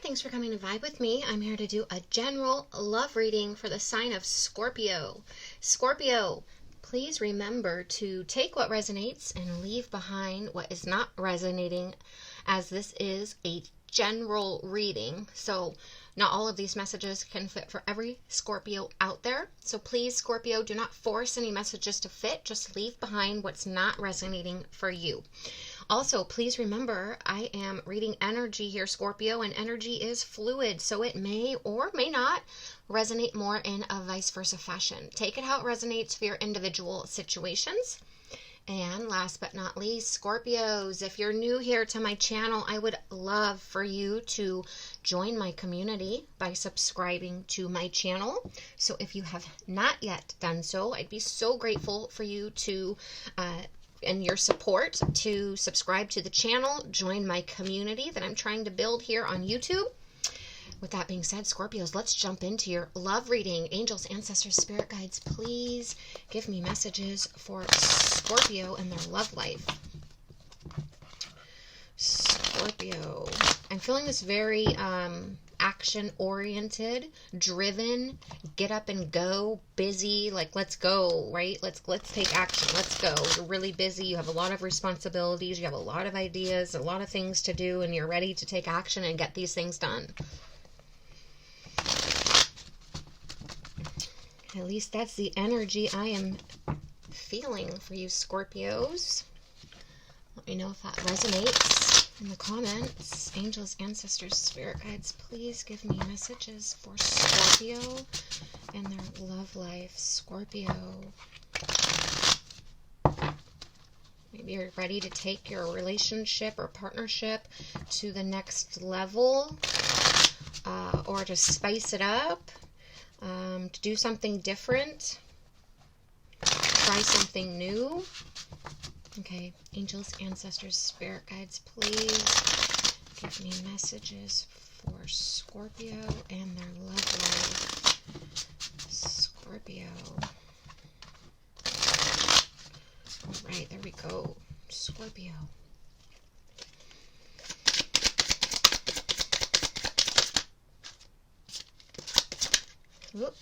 thanks for coming to vibe with me. I'm here to do a general love reading for the sign of Scorpio. Scorpio, please remember to take what resonates and leave behind what is not resonating, as this is a general reading. So not all of these messages can fit for every Scorpio out there. So please, Scorpio, do not force any messages to fit. Just leave behind what's not resonating for you. Also, please remember, I am reading energy here, Scorpio, and energy is fluid, so it may or may not resonate more in a vice versa fashion. Take it how it resonates for your individual situations. And last but not least, Scorpios, if you're new here to my channel, I would love for you to join my community by subscribing to my channel. So if you have not yet done so, I'd be so grateful for you to and your support to subscribe to the channel, join my community that I'm trying to build here on YouTube. With that being said, Scorpios, let's jump into your love reading. Angels, ancestors, spirit guides, please give me messages for Scorpio and their love life. Scorpio, I'm feeling this very action-oriented, driven, get up and go, busy, like let's go, right? Let's take action. Let's go. You're really busy. You have a lot of responsibilities. You have a lot of ideas, a lot of things to do, and you're ready to take action and get these things done. At least that's the energy I am feeling for you, Scorpios. Let me know if that resonates in the comments. Angels, ancestors, spirit guides, please give me messages for Scorpio and their love life. Scorpio. Maybe you're ready to take your relationship or partnership to the next level, or to spice it up, to do something different, try something new. Okay, angels, ancestors, spirit guides, please give me messages for Scorpio and their love life. Scorpio. All right, there we go. Scorpio. Whoop.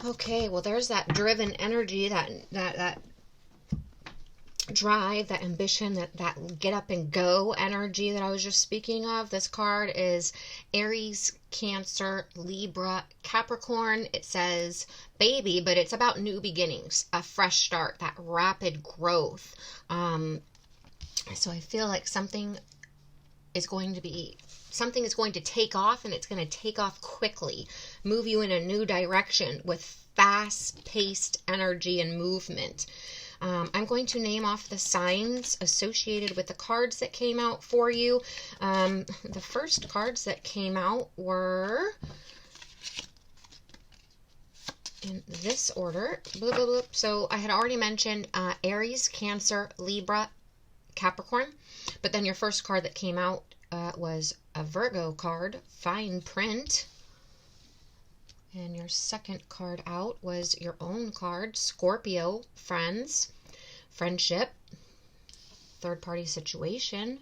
Okay, well, there's that driven energy, that drive, that ambition, that get up and go energy that I was just speaking of. This card is Aries, Cancer, Libra, Capricorn. It says baby, but it's about new beginnings, a fresh start, that rapid growth. So I feel like something is going to take off, and it's going to take off quickly, move you in a new direction with fast-paced energy and movement. I'm going to name off the signs associated with the cards that came out for you. The first cards that came out were in this order. Blah, blah, blah. So I had already mentioned Aries, Cancer, Libra, Capricorn. But then your first card that came out was a Virgo card, fine print. And your second card out was your own card, Scorpio, friends, friendship, third party situation.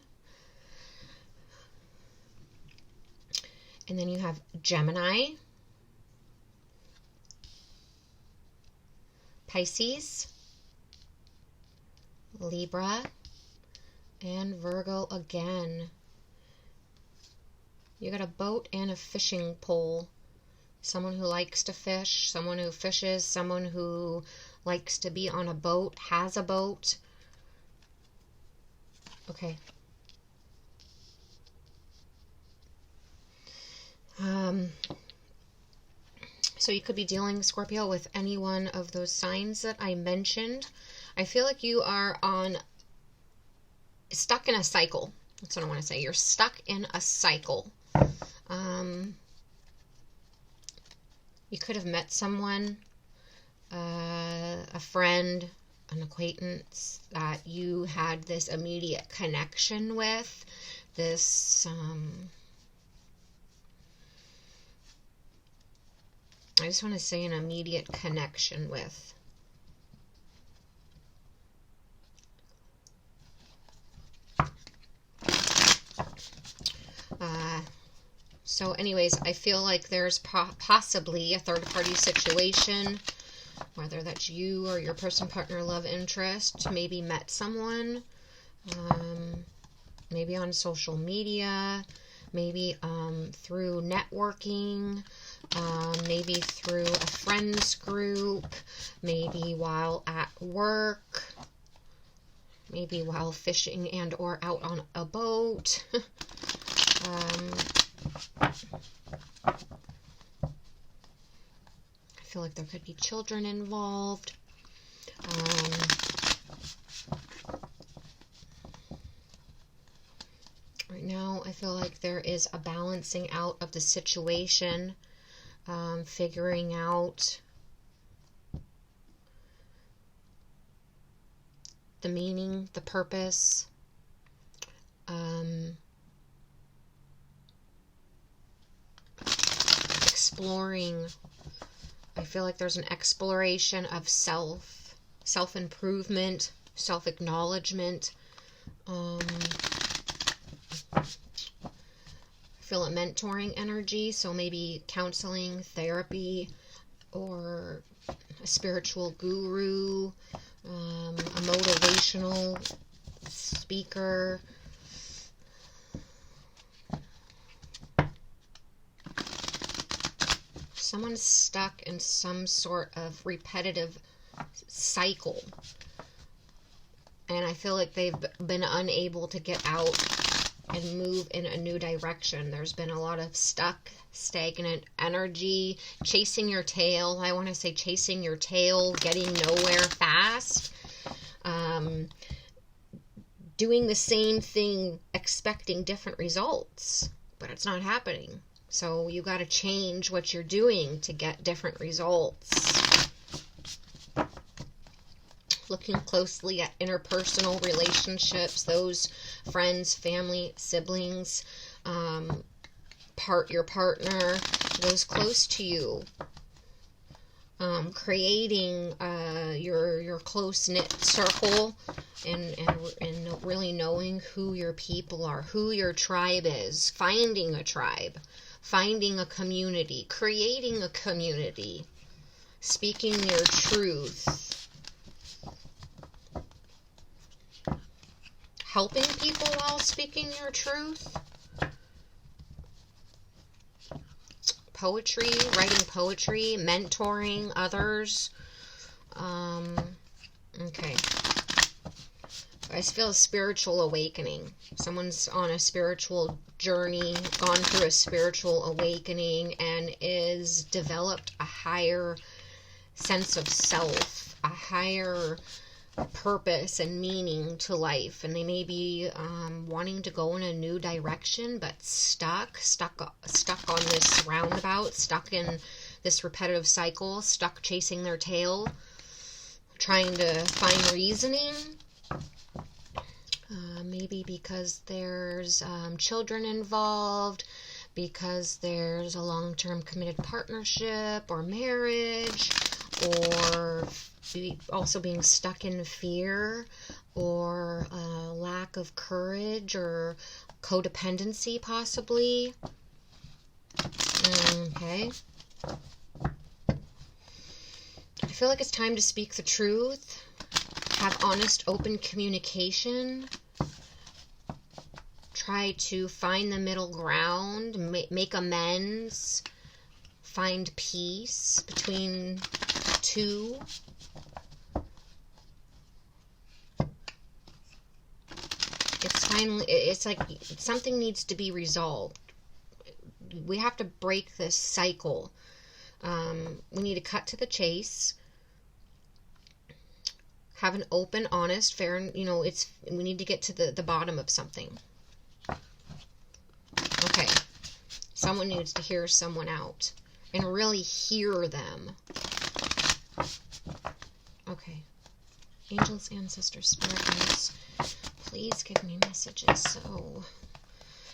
And then you have Gemini, Pisces, Libra, and Virgo again. You got a boat and a fishing pole. Someone who likes to fish, someone who fishes, someone who likes to be on a boat, has a boat. Okay. So you could be dealing, Scorpio, with any one of those signs that I mentioned. I feel like you are stuck in a cycle. That's what I want to say. You're stuck in a cycle. You could have met someone, a friend, an acquaintance that you had this immediate connection with, this I just want to say an immediate connection with. So anyways, I feel like there's possibly a third-party situation, whether that's you or your person, partner, love interest, maybe met someone, maybe on social media, maybe through networking, maybe through a friends group, maybe while at work, maybe while fishing and or out on a boat. I feel like there could be children involved. Right now, I feel like there is a balancing out of the situation, figuring out the meaning, the purpose, exploring. I feel like there's an exploration of self-improvement, self-acknowledgement. I feel a mentoring energy, so maybe counseling, therapy, or a spiritual guru, a motivational speaker. Someone's stuck in some sort of repetitive cycle, and I feel like they've been unable to get out and move in a new direction. There's been a lot of stuck, stagnant energy, chasing your tail. I want to say chasing your tail, getting nowhere fast, doing the same thing, expecting different results, but it's not happening. So you got to change what you're doing to get different results. Looking closely at interpersonal relationships, those friends, family, siblings, your partner, those close to you. Creating your close-knit circle and really knowing who your people are, who your tribe is, finding a tribe, finding a community, creating a community, speaking your truth, helping people while speaking your truth, poetry, writing poetry, mentoring others. Okay. I just feel a spiritual awakening. Someone's on a spiritual journey, gone through a spiritual awakening, and is developed a higher sense of self, a higher purpose and meaning to life. And they may be wanting to go in a new direction, but stuck on this roundabout, stuck in this repetitive cycle, stuck chasing their tail, trying to find reasoning. Maybe because there's children involved, because there's a long-term committed partnership or marriage, or also being stuck in fear, or lack of courage, or codependency possibly. Okay. I feel like it's time to speak the truth. Have honest, open communication. Try to find the middle ground, make amends, find peace between two. It's like something needs to be resolved. We have to break this cycle We need to cut to the chase. Have an open, honest, fair, we need to get to the bottom of something. Okay. Someone needs to hear someone out and really hear them. Okay. Angels, ancestors, spirit guides, please give me messages. So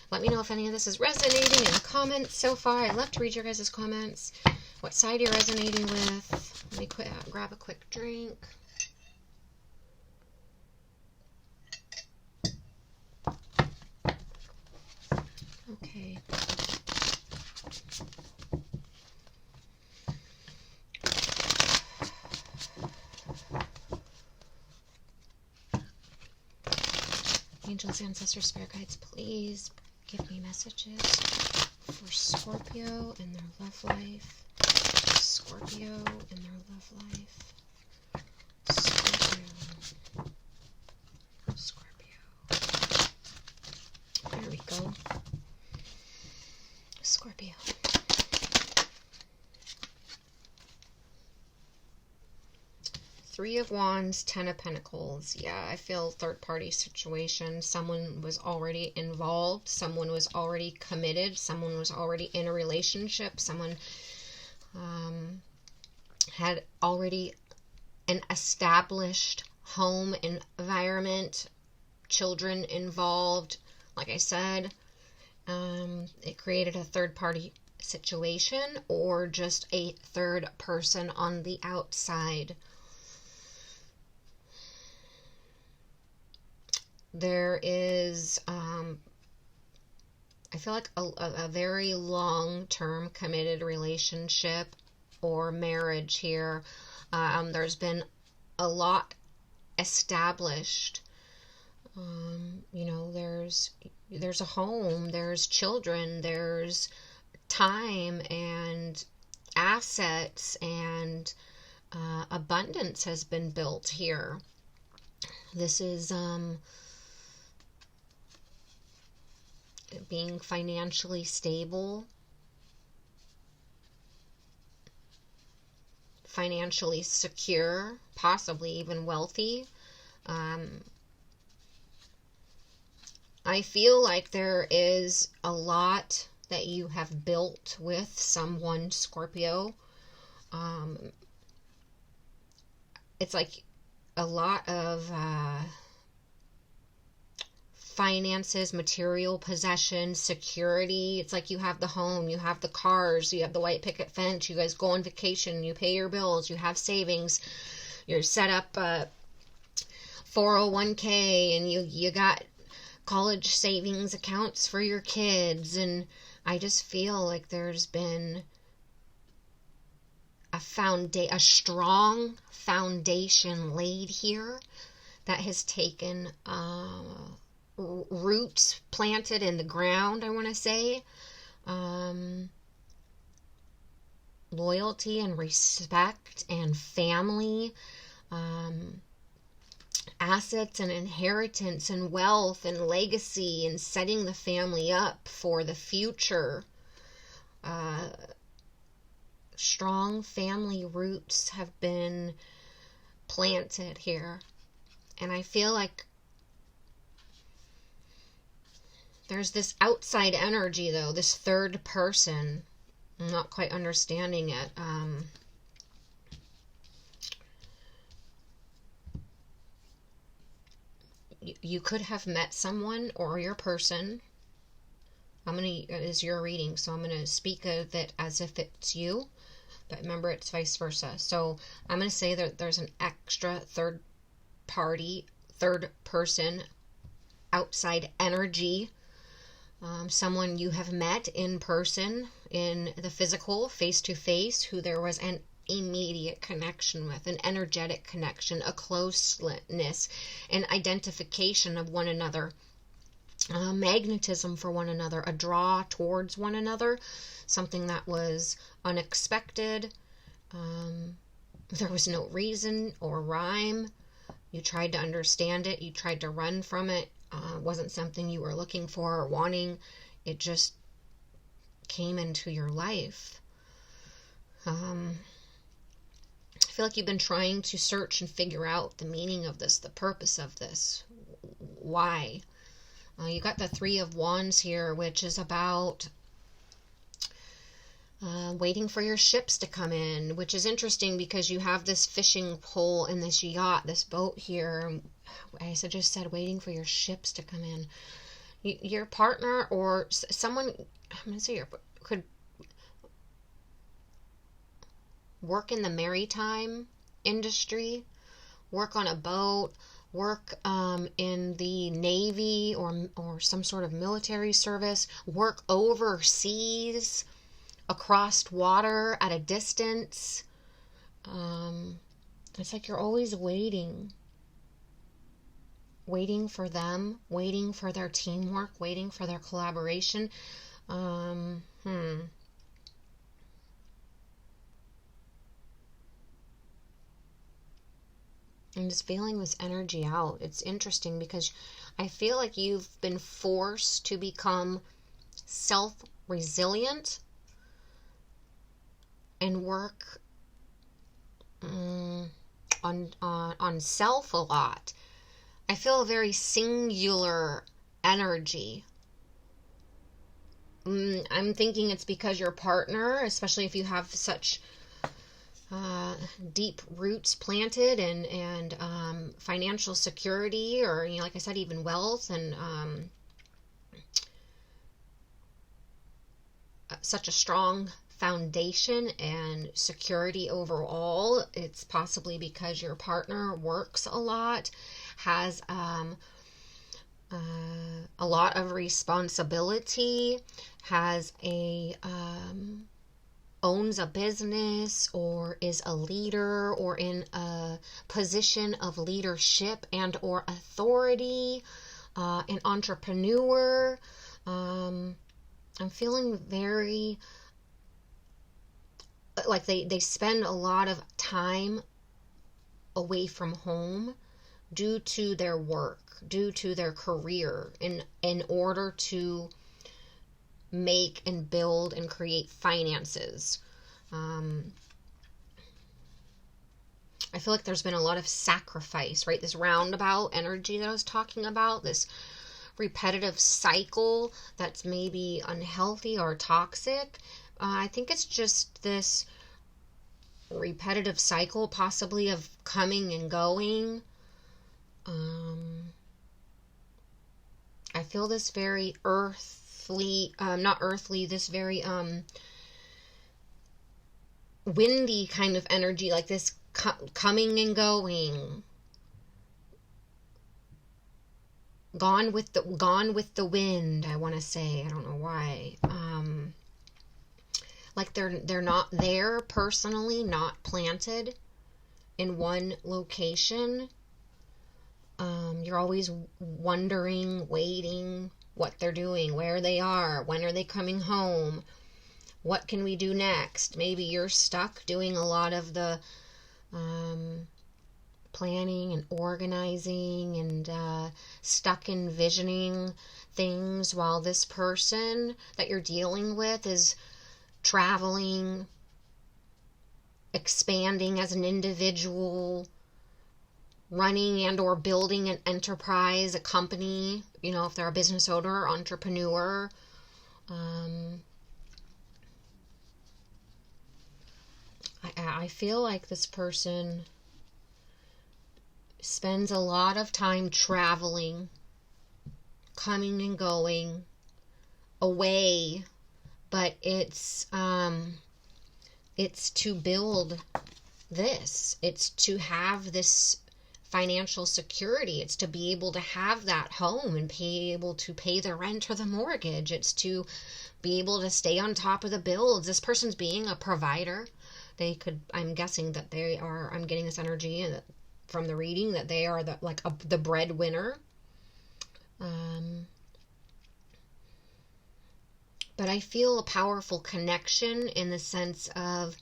let me know if any of this is resonating in the comments so far. I'd love to read your guys' comments. What side you're resonating with. Let me grab a quick drink. Okay. Angels, ancestors, spirit guides, please give me messages for Scorpio and their love life. Scorpio and their love life. Scorpio. Scorpio. There we go. Scorpio. Three of Wands, Ten of Pentacles. Yeah, I feel third-party situation. Someone was already involved. Someone was already committed. Someone was already in a relationship. Someone had already an established home environment. Children involved. Like I said, it created a third-party situation or just a third person on the outside. There is, I feel like a very long-term committed relationship or marriage here. There's been a lot established. There's a home, there's children, there's time and assets, and abundance has been built here. This is, being financially stable, financially secure, possibly even wealthy. I feel like there is a lot that you have built with someone, Scorpio. It's like a lot of finances, material possessions, security. It's like you have the home, you have the cars, you have the white picket fence, you guys go on vacation, you pay your bills, you have savings, you're set up 401k, and you got college savings accounts for your kids. And I just feel like there's been a strong foundation laid here that has taken roots planted in the ground, I want to say. Loyalty and respect and family, assets and inheritance and wealth and legacy, and setting the family up for the future. Strong family roots have been planted here. And I feel like there's this outside energy, though, this third person. I'm not quite understanding it. You could have met someone or your person. Is your reading, so I'm going to speak of it as if it's you. But remember, it's vice versa. So I'm going to say that there's an extra third person, outside energy. Someone you have met in person, in the physical, face-to-face, who there was an immediate connection with, an energetic connection, a closeness, an identification of one another, magnetism for one another, a draw towards one another, something that was unexpected. There was no reason or rhyme. You tried to understand it. You tried to run from it. It wasn't something you were looking for or wanting. It just came into your life. I feel like you've been trying to search and figure out the meaning of this, the purpose of this, why. You got the Three of Wands here, which is about waiting for your ships to come in, which is interesting because you have this fishing pole and this yacht, this boat here. I just said waiting for your ships to come in. Your partner or someone, I'm going to say could work in the maritime industry, work on a boat, work in the Navy or some sort of military service, work overseas, across water at a distance. It's like you're always waiting for them, waiting for their teamwork, waiting for their collaboration. I'm just feeling this energy out. It's interesting because I feel like you've been forced to become self-resilient and work on self a lot. I feel a very singular energy. I'm thinking it's because your partner, especially if you have such deep roots planted and financial security, or like I said, even wealth and such a strong foundation and security overall. It's possibly because your partner works a lot, has a lot of responsibility, has owns a business, or is a leader, or in a position of leadership and or authority, an entrepreneur. I'm feeling very like they spend a lot of time away from home due to their work, due to their career, in order to make and build and create finances. I feel like there's been a lot of sacrifice, right? This roundabout energy that I was talking about, this repetitive cycle that's maybe unhealthy or toxic. I think it's just this repetitive cycle, possibly of coming and going. I feel this very this very windy kind of energy, like this coming and going. Gone with the wind, I want to say. I don't know why. Like they're not there personally, not planted in one location. You're always wondering, waiting, what they're doing, where they are, when are they coming home, what can we do next. Maybe you're stuck doing a lot of the planning and organizing and stuck envisioning things, while this person that you're dealing with is traveling, expanding as an individual, running and or building an enterprise, a company, if they're a business owner or entrepreneur. I feel like this person spends a lot of time traveling, coming and going, away, but it's to build this. It's to have this financial security. It's to be able to have that home and be able to pay the rent or the mortgage. It's to be able to stay on top of the bills. This person's being a provider. I'm guessing that they are, I'm getting this energy from the reading that they are the breadwinner. But I feel a powerful connection in the sense of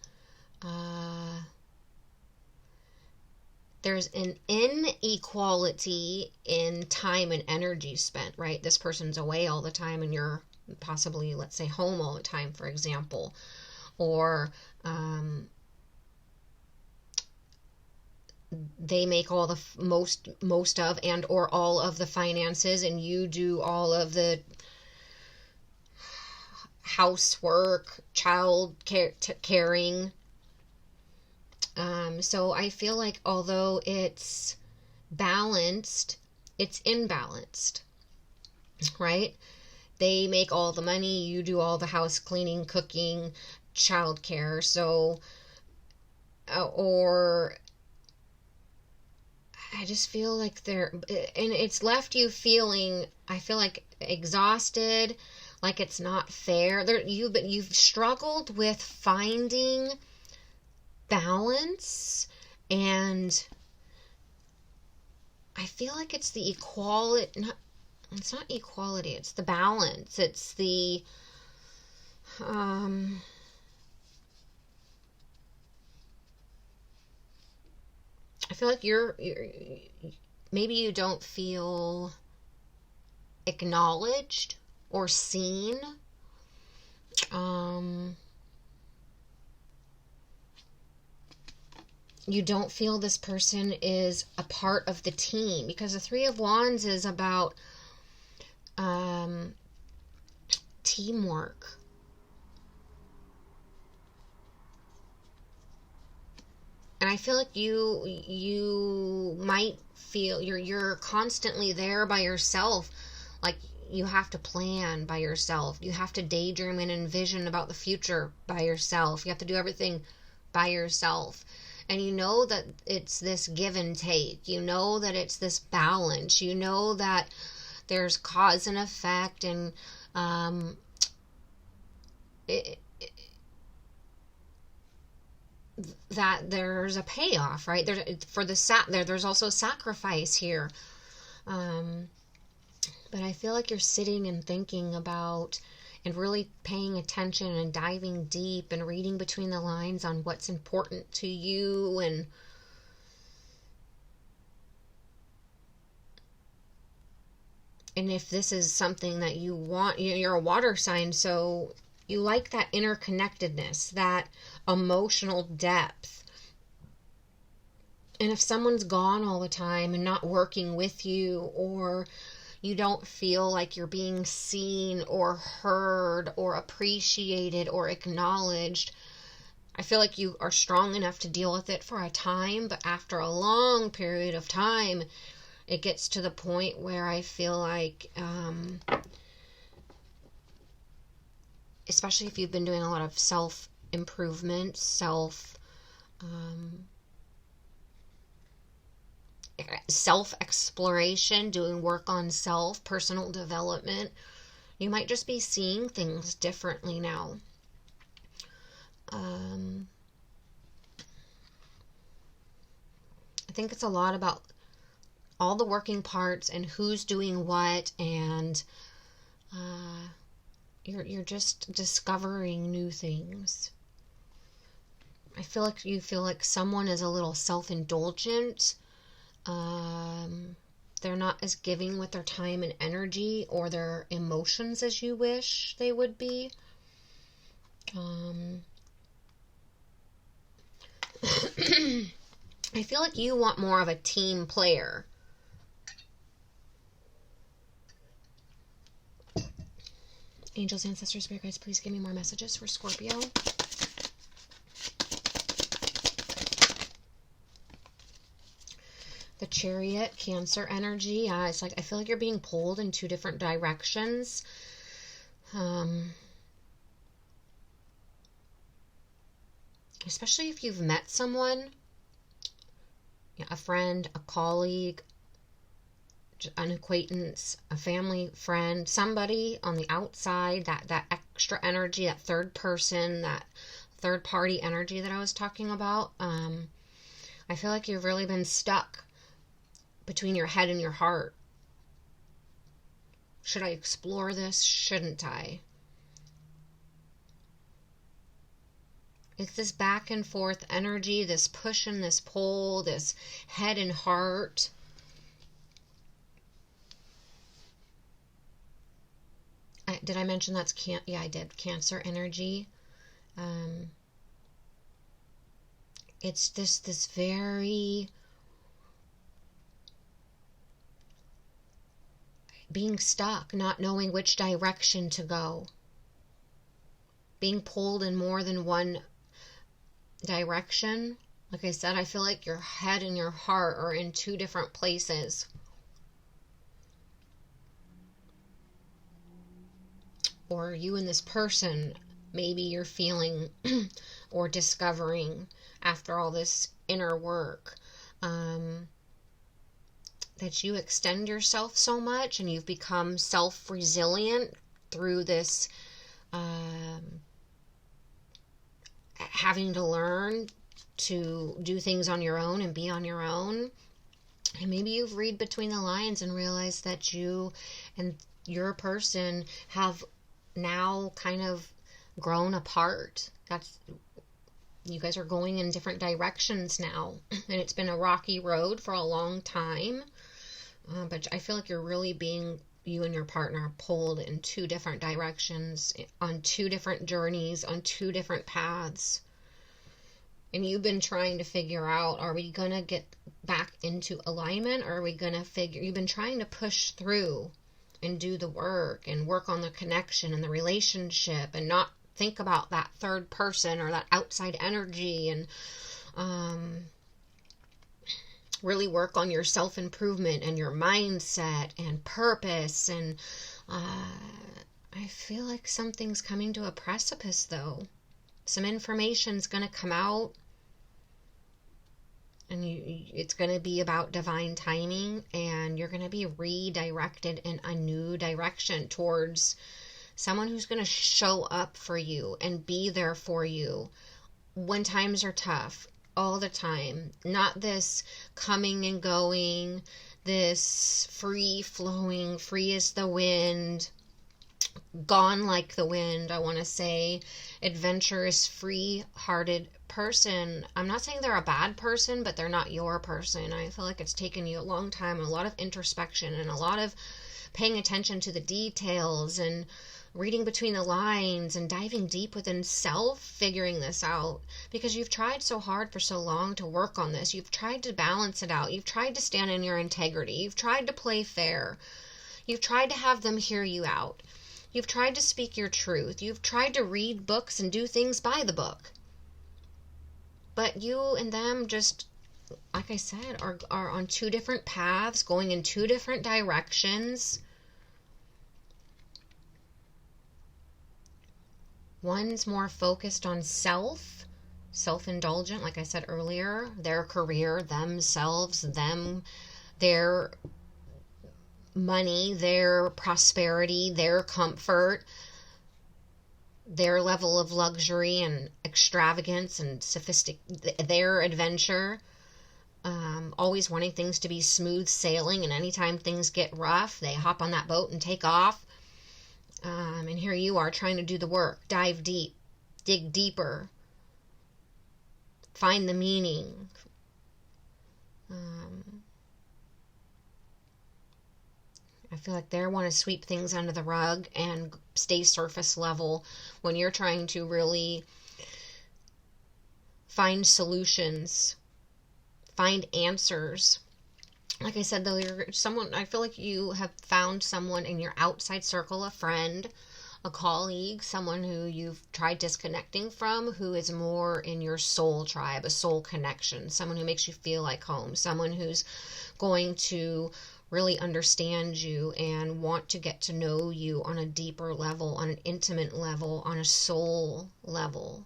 there's an inequality in time and energy spent, right? This person's away all the time and you're possibly, let's say, home all the time, for example. or they make all the most of and or all of the finances, and you do all of the housework, child caring. So I feel like although it's balanced, it's imbalanced, right? They make all the money, you do all the house cleaning, cooking, childcare. So, or I just feel like and it's left you feeling, I feel like exhausted, like it's not fair. You've struggled with finding balance, and I feel like it's the equality, it's not equality, it's the balance. It's the I feel like you're maybe you don't feel acknowledged or seen. You don't feel this person is a part of the team, because the Three of Wands is about teamwork. And I feel like you might feel you're constantly there by yourself. Like you have to plan by yourself. You have to daydream and envision about the future by yourself. You have to do everything by yourself. And you know that it's this give and take. You know that it's this balance. You know that there's cause and effect, and that there's a payoff, right? There's also sacrifice here. But I feel like you're sitting and thinking about and really paying attention and diving deep and reading between the lines on what's important to you. And if this is something that you want, you're a water sign, so you like that interconnectedness, that emotional depth. And if someone's gone all the time and not working with you, or you don't feel like you're being seen or heard or appreciated or acknowledged, I feel like you are strong enough to deal with it for a time, but after a long period of time, it gets to the point where I feel like, especially if you've been doing a lot of self-improvement, self-exploration, doing work on self, personal development, you might just be seeing things differently now. I think it's a lot about all the working parts and who's doing what, and you're just discovering new things. I feel like you feel like someone is a little self-indulgent. They're not as giving with their time and energy or their emotions as you wish they would be. I feel like you want more of a team player. Angels, ancestors, spirit guides, please give me more messages for Scorpio. The Chariot, Cancer energy. It's like I feel like you're being pulled in two different directions. Especially if you've met someone, a friend, a colleague, an acquaintance, a family friend, somebody on the outside, that extra energy, that third person, that third party energy that I was talking about. I feel like you've really been stuck between your head and your heart. Should I explore this? Shouldn't I? It's this back and forth energy, this push and this pull, this head and heart. Did I mention that's yeah, I did. Cancer energy. Um, it's just this very being stuck, not knowing which direction to go, being pulled in more than one direction. Like I said, I feel like your head and your heart are in two different places. Or you and this person, maybe you're feeling or discovering after all this inner work, that you extend yourself so much and you've become self-resilient through this having to learn to do things on your own and be on your own. And maybe you've read between the lines and realized that you and your person have now kind of grown apart. You guys are going in different directions now, and it's been a rocky road for a long time. But I feel like you're really being, you and your partner, pulled in two different directions, on two different journeys, on two different paths. And you've been trying to figure out, are we going to get back into alignment, or are we going to you've been trying to push through and do the work and work on the connection and the relationship and not think about that third person or that outside energy, and really work on your self-improvement and your mindset and purpose. And I feel like something's coming to a precipice, though. Some information's going to come out, and it's going to be about divine timing, and you're going to be redirected in a new direction towards someone who's going to show up for you and be there for you when times are tough, all the time. Not this coming and going, this free flowing, free as the wind, gone like the wind, I want to say, adventurous, free-hearted person. I'm not saying they're a bad person, but they're not your person. I feel like it's taken you a long time, and a lot of introspection, and a lot of paying attention to the details, and reading between the lines, and diving deep within self, figuring this out, because you've tried so hard for so long to work on this. You've tried to balance it out. You've tried to stand in your integrity. You've tried to play fair. You've tried to have them hear you out. You've tried to speak your truth. You've tried to read books and do things by the book. But you and them just, like I said, are on two different paths, going in two different directions. One's more focused on self-indulgent, like I said earlier, their career, themselves, their money, their prosperity, their comfort, their level of luxury and extravagance and their adventure, always wanting things to be smooth sailing, and anytime things get rough, they hop on that boat and take off. And here you are trying to do the work, dive deep, dig deeper, find the meaning. I feel like they want to sweep things under the rug and stay surface level when you're trying to really find solutions, find answers. Like I said, though, I feel like you have found someone in your outside circle, a friend, a colleague, someone who you've tried disconnecting from, who is more in your soul tribe, a soul connection, someone who makes you feel like home, someone who's going to really understand you and want to get to know you on a deeper level, on an intimate level, on a soul level.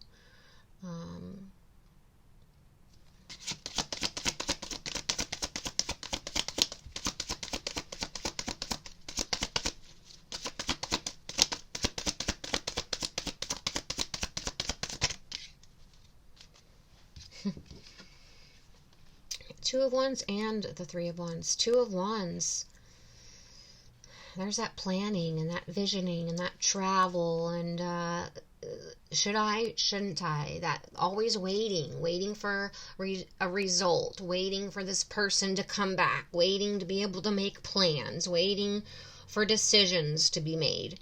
Two of Wands and the Three of Wands. Two of Wands. There's that planning and that visioning and that travel and should I, shouldn't I? That always waiting for a result, waiting for this person to come back, waiting to be able to make plans, waiting for decisions to be made.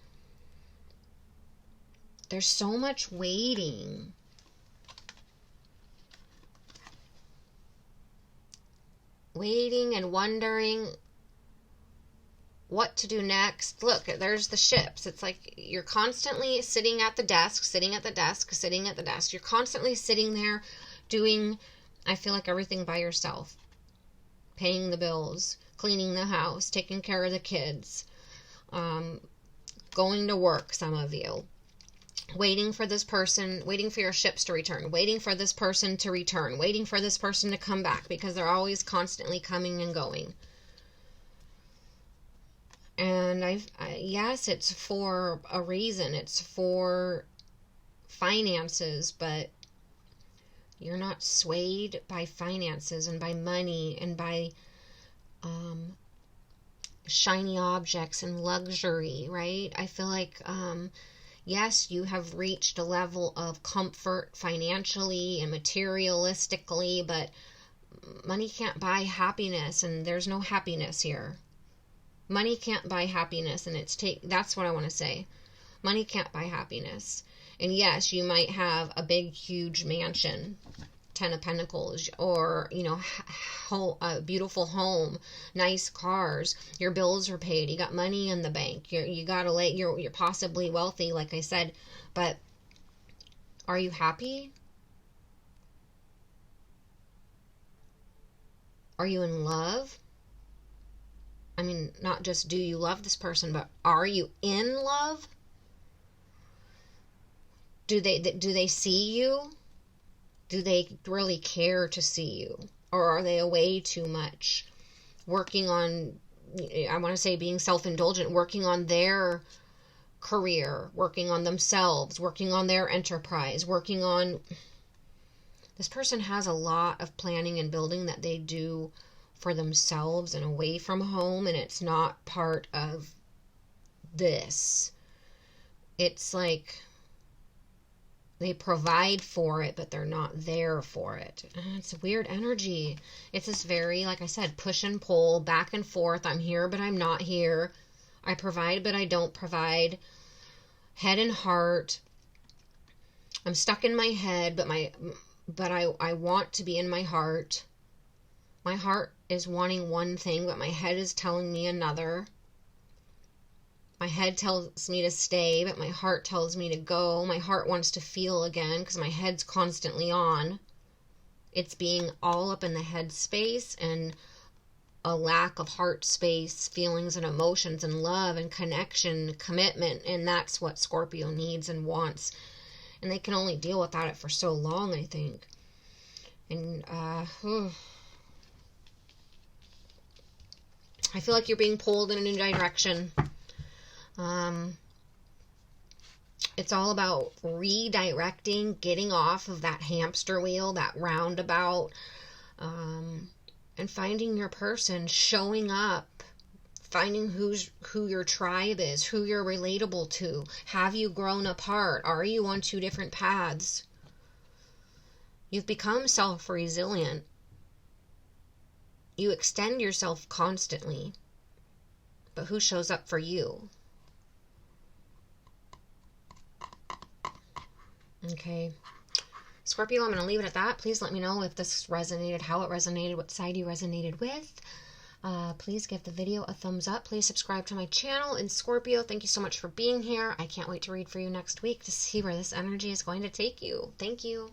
There's so much waiting. Waiting and wondering what to do next. Look, there's the ships. It's like you're constantly sitting at the desk, sitting at the desk, sitting at the desk. You're constantly sitting there doing, I feel like, everything by yourself. Paying the bills, cleaning the house, taking care of the kids, going to work, some of you. Waiting for this person, waiting for your ships to return, waiting for this person to return, waiting for this person to come back, because they're always constantly coming and going. And yes, it's for a reason. It's for finances, but you're not swayed by finances and by money and by shiny objects and luxury, right? I feel like, yes, you have reached a level of comfort financially and materialistically, but money can't buy happiness, and there's no happiness here. Money can't buy happiness, and that's what I want to say. Money can't buy happiness. And yes, you might have a big, huge mansion, 10 of Pentacles, or, a beautiful home, nice cars, your bills are paid, you got money in the bank, you're possibly wealthy, like I said, but are you happy? Are you in love? I mean, not just do you love this person, but are you in love? Do they see you? Do they really care to see you? Or are they away too much? Working on, I want to say being self-indulgent, working on their career, working on themselves, working on their enterprise, working on... This person has a lot of planning and building that they do for themselves and away from home, and it's not part of this. It's like they provide for it, but they're not there for it. And it's a weird energy. It's this very, like I said, push and pull, back and forth. I'm here, but I'm not here. I provide, but I don't provide. Head and heart. I'm stuck in my head, but I want to be in my heart. My heart is wanting one thing, but my head is telling me another. My head tells me to stay, but my heart tells me to go. My heart wants to feel again because my head's constantly on. It's being all up in the head space and a lack of heart space, feelings and emotions and love and connection, commitment. And that's what Scorpio needs and wants. And they can only deal without it for so long, I think. And, I feel like you're being pulled in a new direction. It's all about redirecting, getting off of that hamster wheel, that roundabout, and finding your person, showing up, finding who your tribe is, who you're relatable to. Have you grown apart? Are you on two different paths? You've become self-resilient. You extend yourself constantly, but who shows up for you? Okay. Scorpio, I'm going to leave it at that. Please let me know if this resonated, how it resonated, what side you resonated with. Please give the video a thumbs up. Please subscribe to my channel. And Scorpio, thank you so much for being here. I can't wait to read for you next week to see where this energy is going to take you. Thank you.